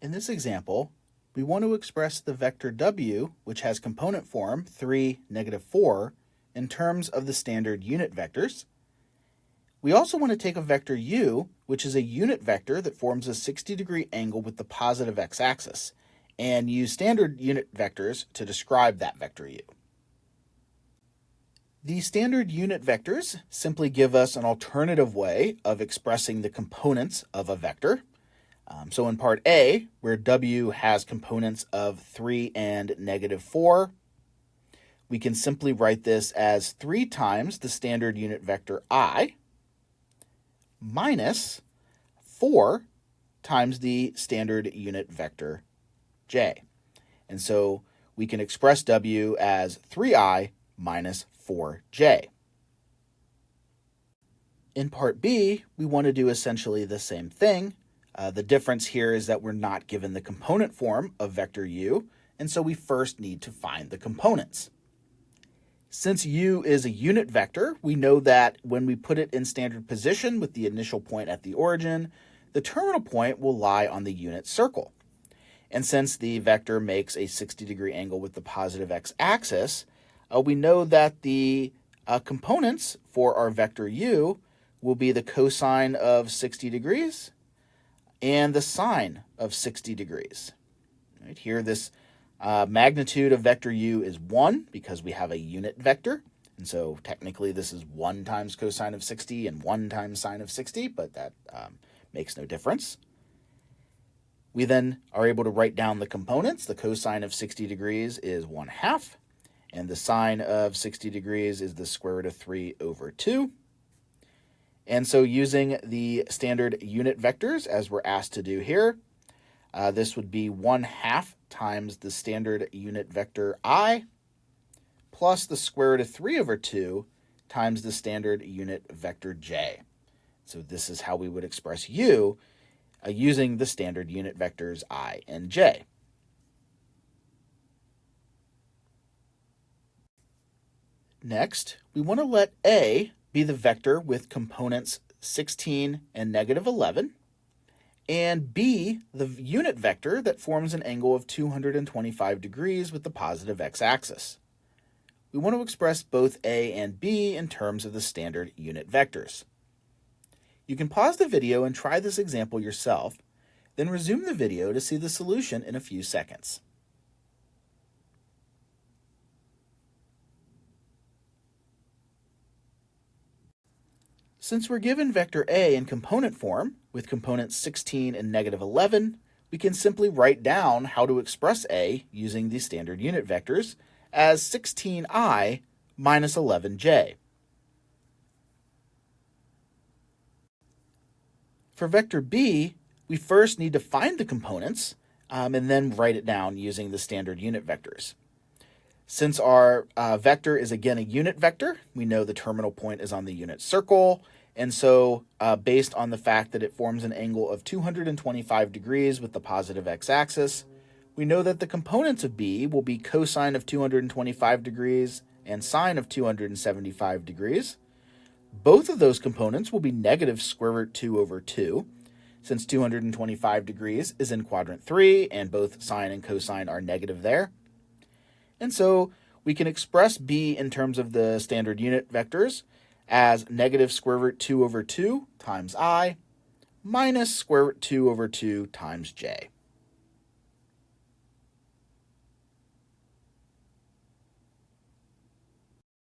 In this example, we want to express the vector w, which has component form 3, -4, in terms of the standard unit vectors. We also want to take a vector u, which is a unit vector that forms a 60-degree angle with the positive x-axis, and use standard unit vectors to describe that vector u. The standard unit vectors simply give us an alternative way of expressing the components of a vector. So in part A, where w has components of 3 and -4, we can simply write this as 3 times the standard unit vector I minus 4 times the standard unit vector j. And so we can express w as 3i minus 4j. In part B, we want to do essentially the same thing. The difference here is that we're not given the component form of vector u, and so we first need to find the components. Since u is a unit vector, we know that when we put it in standard position with the initial point at the origin, the terminal point will lie on the unit circle. And since the vector makes a 60-degree angle with the positive x-axis, we know that the components for our vector u will be the cosine of 60 degrees and the sine of 60 degrees. Right here, this magnitude of vector u is 1 because we have a unit vector. And so technically this is 1 times cosine of 60 and 1 times sine of 60, but that makes no difference. We then are able to write down the components. The cosine of 60 degrees is 1/2, and the sine of 60 degrees is the square root of 3 over 2. And so using the standard unit vectors, as we're asked to do here, this would be 1/2 times the standard unit vector I plus the square root of 3 over 2 times the standard unit vector j. So this is how we would express u using the standard unit vectors I and j. Next, we want to let A be the vector with components 16 and -11, and B the unit vector that forms an angle of 225 degrees with the positive x-axis. We want to express both A and B in terms of the standard unit vectors. You can pause the video and try this example yourself, then resume the video to see the solution in a few seconds. Since we're given vector A in component form, with components 16 and -11, we can simply write down how to express A using the standard unit vectors as 16i minus 11j. For vector B, we first need to find the components and then write it down using the standard unit vectors. Since our vector is again a unit vector, we know the terminal point is on the unit circle, and so based on the fact that it forms an angle of 225 degrees with the positive x-axis, we know that the components of B will be cosine of 225 degrees and sine of 275 degrees. Both of those components will be negative square root 2 over 2, since 225 degrees is in quadrant 3, and both sine and cosine are negative there. And so we can express B in terms of the standard unit vectors as negative square root 2 over 2 times I minus square root 2 over 2 times j.